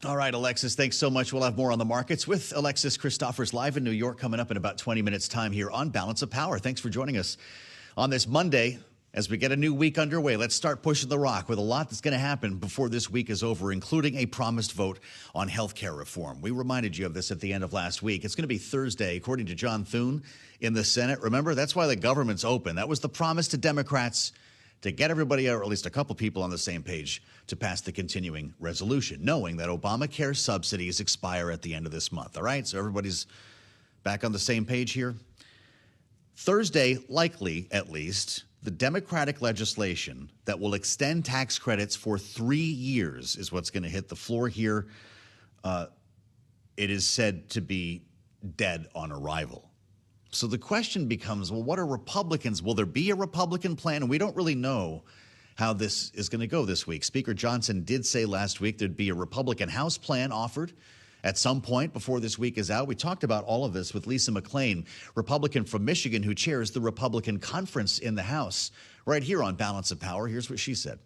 All right, Alexis, thanks so much. We'll have more on the markets with Alexis Christophers live in New York coming up in about 20 minutes' time here on Balance of Power. Thanks for joining us on this Monday. As we get a new week underway, let's start pushing the rock with a lot that's going to happen before this week is over, including a promised vote on health care reform. We reminded you of this at the end of last week. It's going to be Thursday, according to John Thune in the Senate. Remember, that's why the government's open. That was the promise to Democrats to get everybody, or at least a couple people, on the same page to pass the continuing resolution, knowing that Obamacare subsidies expire at the end of this month. All right, so everybody's back on the same page here. Thursday, likely at least, the Democratic legislation that will extend tax credits for 3 years is what's going to hit the floor here. It is said to be dead on arrival. So the question becomes, well, what are Republicans? Will there be a Republican plan? And we don't really know how this is going to go this week. Speaker Johnson did say last week there'd be a Republican House plan offered at some point before this week is out. We talked about all of this with Lisa McClain, Republican from Michigan, who chairs the Republican conference in the House, right here on Balance of Power. Here's what she said.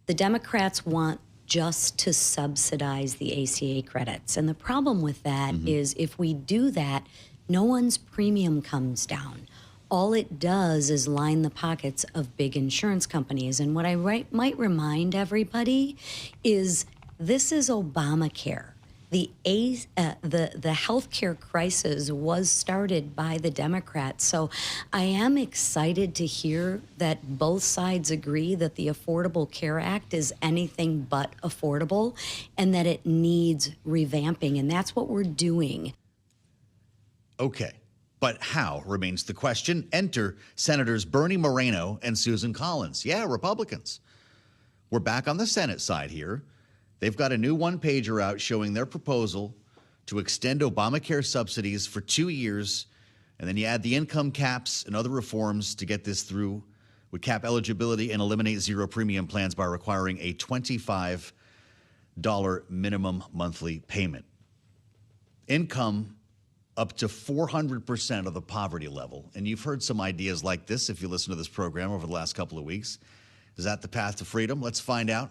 The Democrats want just to subsidize the ACA credits. And the problem with that is if we do that, no one's premium comes down. All it does is line the pockets of big insurance companies. And what I might remind everybody is this is Obamacare. The healthcare crisis was started by the Democrats. So I am excited to hear that both sides agree that the Affordable Care Act is anything but affordable and that it needs revamping. And that's what we're doing. Okay, but how remains the question. Enter Senators Bernie Moreno and Susan Collins. Yeah, Republicans. We're back on the Senate side here. They've got a new one-pager out showing their proposal to extend Obamacare subsidies for 2 years, and then you add the income caps and other reforms to get this through, would cap eligibility and eliminate zero premium plans by requiring a $25 minimum monthly payment. Income up to 400% of the poverty level. And you've heard some ideas like this if you listen to this program over the last couple of weeks. Is that the path to freedom? Let's find out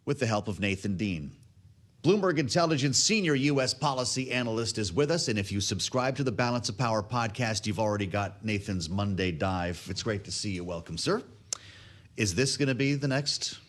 with the help of Nathan Dean. Bloomberg Intelligence senior U.S. policy analyst is with us. And if you subscribe to the Balance of Power podcast, you've already got Nathan's Monday Dive. It's great to see you. Welcome, sir. Is this going to be the next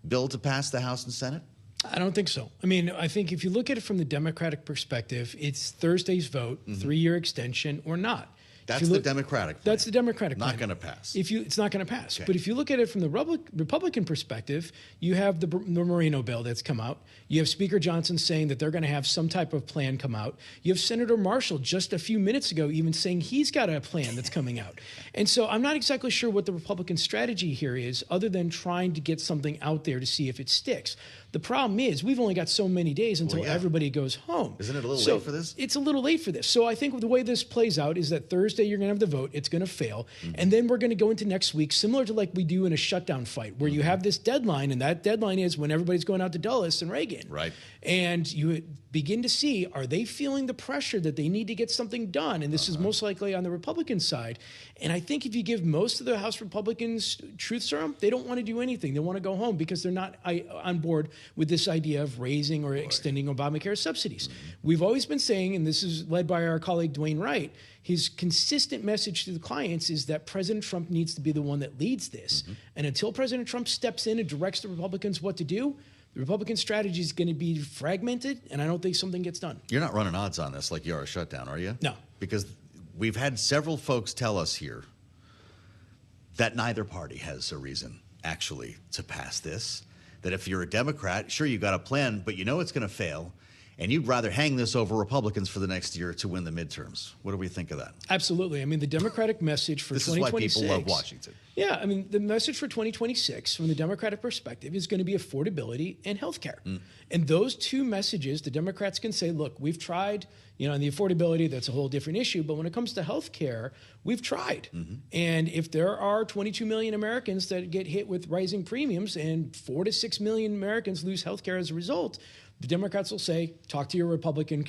bill to pass the House and Senate? I don't think so. I mean, I think if you look at it from the Democratic perspective, it's Thursday's vote, 3-year extension or not. That's the Democratic plan. That's the Democratic plan. Not going to pass. It's not going to pass. Okay. But if you look at it from the Republican perspective, you have the Moreno bill that's come out. You have Speaker Johnson saying that they're going to have some type of plan come out. You have Senator Marshall just a few minutes ago even saying he's got a plan that's coming out. And so I'm not exactly sure what the Republican strategy here is other than trying to get something out there to see if it sticks. The problem is we've only got so many days until everybody goes home. Isn't it a little late for this? It's a little late for this. So I think the way this plays out is that Thursday you're going to have the vote. It's going to fail. And then we're going to go into next week, similar to like we do in a shutdown fight, where you have this deadline, and that deadline is when everybody's going out to Dulles and Reagan. Right. And you begin to see, are they feeling the pressure that they need to get something done? And this is most likely on the Republican side. And I think if you give most of the House Republicans truth serum, they don't want to do anything. They want to go home because they're not on board with this idea of raising or extending Obamacare subsidies. We've always been saying, and this is led by our colleague Dwayne Wright, his consistent message to the clients is that President Trump needs to be the one that leads this. And until President Trump steps in and directs the Republicans what to do, the Republican strategy is going to be fragmented, and I don't think something gets done. You're not running odds on this like you are a shutdown, are you? No. Because we've had several folks tell us here that neither party has a reason, actually, to pass this. That if you're a Democrat, sure, you got a plan, but you know it's going to fail, and you'd rather hang this over Republicans for the next year to win the midterms. What do we think of that? Absolutely. I mean, the Democratic message for 2026. This is why people love Washington. Yeah, I mean, the message for 2026 from the Democratic perspective is going to be affordability and health care. And those two messages, the Democrats can say, look, we've tried, and the affordability, that's a whole different issue. But when it comes to health care, we've tried. And if there are 22 million Americans that get hit with rising premiums and 4 to 6 million Americans lose health care as a result, the Democrats will say, talk to your Republican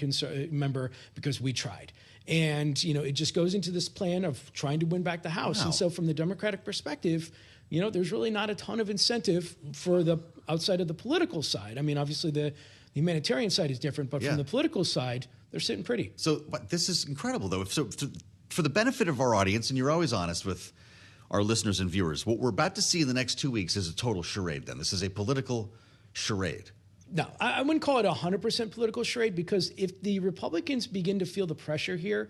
member because we tried. And, it just goes into this plan of trying to win back the House. Wow. And so from the Democratic perspective, there's really not a ton of incentive for the outside of the political side. I mean, obviously the humanitarian side is different, but from the political side, they're sitting pretty. So, but this is incredible, though. So, for the benefit of our audience, and you're always honest with our listeners and viewers, what we're about to see in the next 2 weeks is a total charade. Then this is a political charade. No, I wouldn't call it 100% political charade, because if the Republicans begin to feel the pressure here,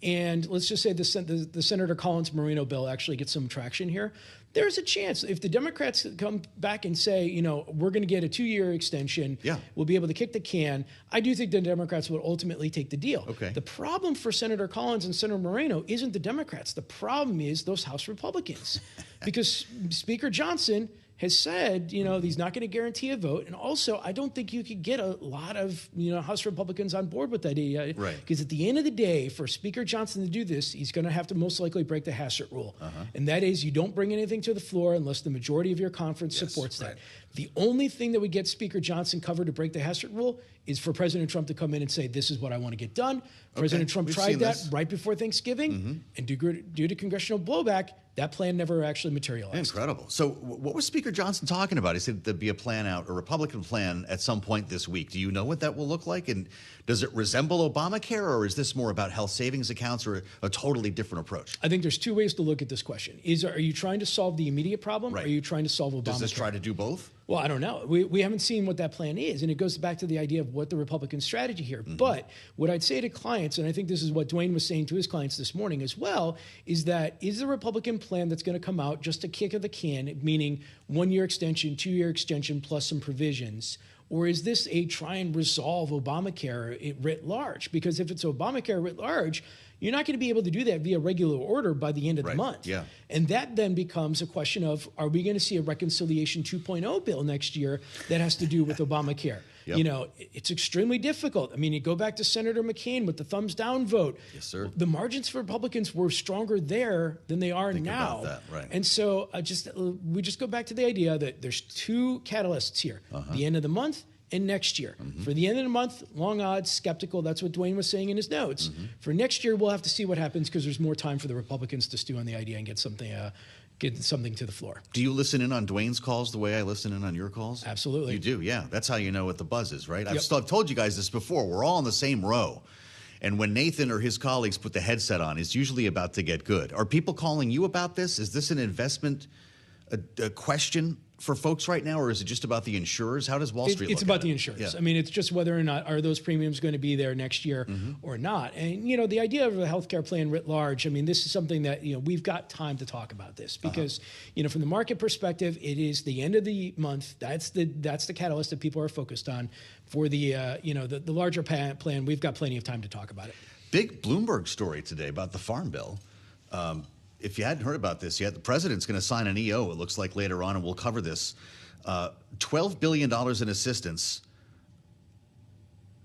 and let's just say the Senator Collins-Moreno bill actually gets some traction here, there's a chance if the Democrats come back and say, we're going to get a 2-year extension, we'll be able to kick the can. I do think the Democrats would ultimately take the deal. Okay. The problem for Senator Collins and Senator Moreno isn't the Democrats. The problem is those House Republicans, because Speaker Johnson has said, he's not going to guarantee a vote. And also, I don't think you could get a lot of, House Republicans on board with that idea. Right. Because at the end of the day, for Speaker Johnson to do this, he's going to have to most likely break the Hassett rule. And that is, you don't bring anything to the floor unless the majority of your conference supports that. The only thing that would get Speaker Johnson covered to break the Hassett rule is for President Trump to come in and say, this is what I want to get done. President Trump tried that right before Thanksgiving, and due to congressional blowback, that plan never actually materialized. Incredible. So what was Speaker Johnson talking about? He said there'd be a plan out, a Republican plan at some point this week. Do you know what that will look like? And does it resemble Obamacare, or is this more about health savings accounts, or a totally different approach? I think there's two ways to look at this question. Are you trying to solve the immediate problem, or are you trying to solve Obamacare? Does this try to do both? Well, I don't know. We haven't seen what that plan is, and it goes back to the idea of what the Republican strategy here. But what I'd say to clients, and I think this is what Dwayne was saying to his clients this morning as well, is the Republican plan that's going to come out just a kick of the can, meaning 1-year extension, 2-year extension, plus some provisions? Or is this a try and resolve Obamacare writ large? Because if it's Obamacare writ large, you're not going to be able to do that via regular order by the end of the month. Yeah. And that then becomes a question of, are we going to see a Reconciliation 2.0 bill next year that has to do with Obamacare? Yep. It's extremely difficult. I mean, you go back to Senator McCain with the thumbs down vote. Yes, sir. The margins for Republicans were stronger there than they are now. About that, right. And so we just go back to the idea that there's two catalysts here, the end of the month and next year. For the end of the month, long odds, skeptical. That's what Dwayne was saying in his notes. For next year, we'll have to see what happens, because there's more time for the Republicans to stew on the idea and get something to the floor. Do you listen in on Dwayne's calls the way I listen in on your calls? Absolutely. You do, yeah. That's how you know what the buzz is, right? Yep. I've told you guys this before. We're all in the same row. And when Nathan or his colleagues put the headset on, it's usually about to get good. Are people calling you about this? Is this an investment a question for folks right now, or is it just about the insurers? How does Wall Street look at it? It's about the insurers. Yeah. I mean, it's just whether or not are those premiums going to be there next year or not. And, the idea of a healthcare plan writ large, I mean, this is something that, we've got time to talk about this because, from the market perspective, it is the end of the month. That's the catalyst that people are focused on. For the, the larger plan, we've got plenty of time to talk about it. Big Bloomberg story today about the Farm Bill. If you hadn't heard about this yet, the president's going to sign an EO, it looks like, later on, and we'll cover this. $12 billion in assistance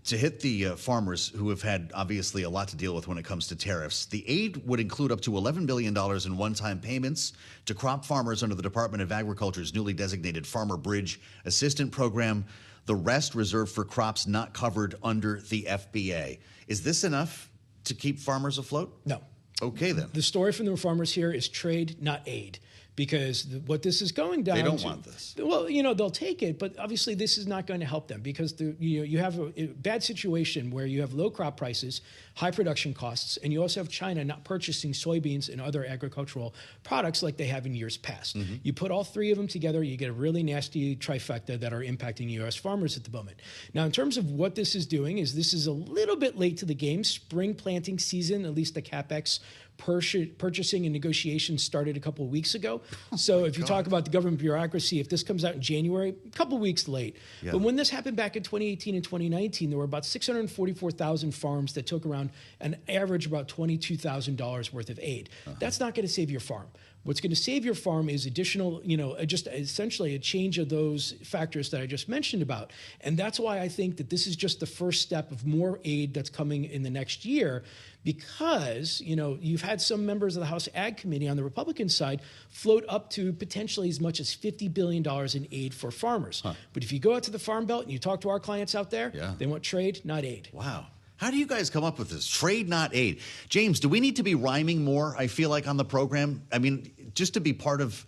to hit the farmers who have had, obviously, a lot to deal with when it comes to tariffs. The aid would include up to $11 billion in one-time payments to crop farmers under the Department of Agriculture's newly designated Farmer Bridge Assistance Program. The rest reserved for crops not covered under the FBA. Is this enough to keep farmers afloat? No. Okay, then. The story from the farmers here is trade, not aid. Because what this is going down to... They don't want this. Well, they'll take it, but obviously this is not going to help them because you have a bad situation where you have low crop prices, high production costs, and you also have China not purchasing soybeans and other agricultural products like they have in years past. You put all three of them together, you get a really nasty trifecta that are impacting U.S. farmers at the moment. Now, in terms of what this is doing, this is a little bit late to the game. Spring planting season, at least the CapEx purchasing and negotiations started a couple of weeks ago. So if you talk about the government bureaucracy, if this comes out in January, a couple of weeks late. Yeah. But when this happened back in 2018 and 2019, there were about 644,000 farms that took around an average about $22,000 worth of aid. That's not going to save your farm. What's going to save your farm is additional, just essentially a change of those factors that I just mentioned about. And that's why I think that this is just the first step of more aid that's coming in the next year because, you've had some members of the House Ag Committee on the Republican side float up to potentially as much as $50 billion in aid for farmers. But if you go out to the Farm Belt and you talk to our clients out there, they want trade, not aid. Wow. How do you guys come up with this? Trade, not aid. James, do we need to be rhyming more, I feel like, on the program? I mean, just to be part of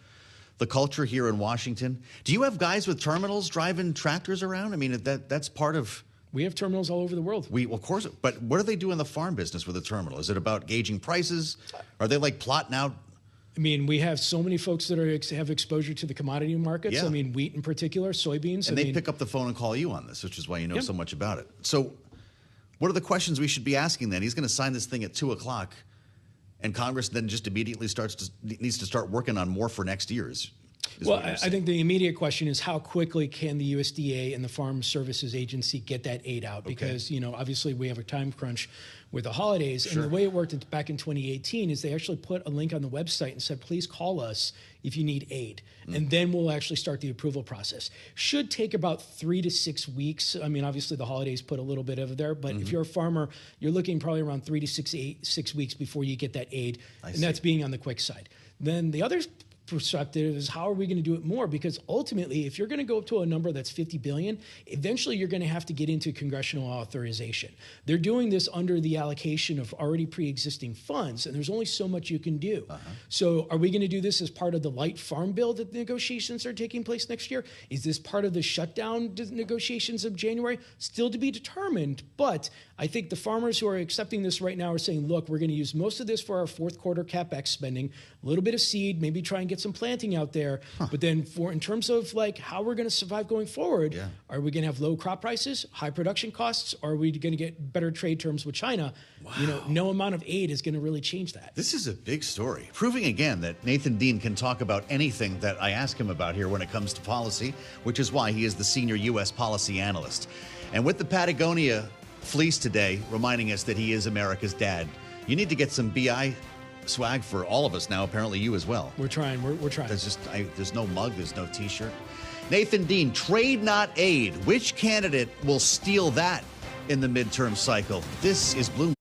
the culture here in Washington? Do you have guys with terminals driving tractors around? I mean, that's part of... We have terminals all over the world. Well, of course, but what do they do in the farm business with a terminal? Is it about gauging prices? Are they like plotting out? I mean, we have so many folks that have exposure to the commodity markets. Yeah. I mean, wheat in particular, soybeans. And they pick up the phone and call you on this, which is why you know Yep. so much about it. So what are the questions we should be asking then? He's going to sign this thing at 2 o'clock, and Congress then just immediately needs to start working on more for next year. Well, I think the immediate question is how quickly can the USDA and the Farm Services Agency get that aid out? Because, you know, obviously we have a time crunch with the holidays. Sure. And the way it worked back in 2018 is they actually put a link on the website and said, please call us if you need aid. And then we'll actually start the approval process. Should take about 3 to 6 weeks. I mean, obviously the holidays put a little bit of there, but if you're a farmer, you're looking probably around 3 to 6 weeks before you get that aid. And that's being on the quick side. Then the other perspective is how are we going to do it more? Because ultimately, if you're going to go up to a number that's 50 billion, eventually you're going to have to get into congressional authorization. They're doing this under the allocation of already pre-existing funds, and there's only so much you can do. So are we going to do this as part of the light farm bill that the negotiations are taking place next year? Is this part of the shutdown negotiations of January? Still to be determined, but I think the farmers who are accepting this right now are saying, look, we're going to use most of this for our fourth quarter CapEx spending, a little bit of seed, maybe try and get some planting out there. But then in terms of like how we're going to survive going forward, are we going to have low crop prices, high production costs, or are we going to get better trade terms with China? Wow. You know, no amount of aid is going to really change that. This is a big story, proving again that Nathan Dean can talk about anything that I ask him about here when it comes to policy, which is why he is the senior U.S. policy analyst. And with the Patagonia fleece today reminding us that he is America's dad, you need to get some BI swag for all of us now, apparently you as well. We're trying. We're trying. There's no mug, there's no T-shirt. Nathan Dean, trade not aid. Which candidate will steal that in the midterm cycle? This is Bloomberg.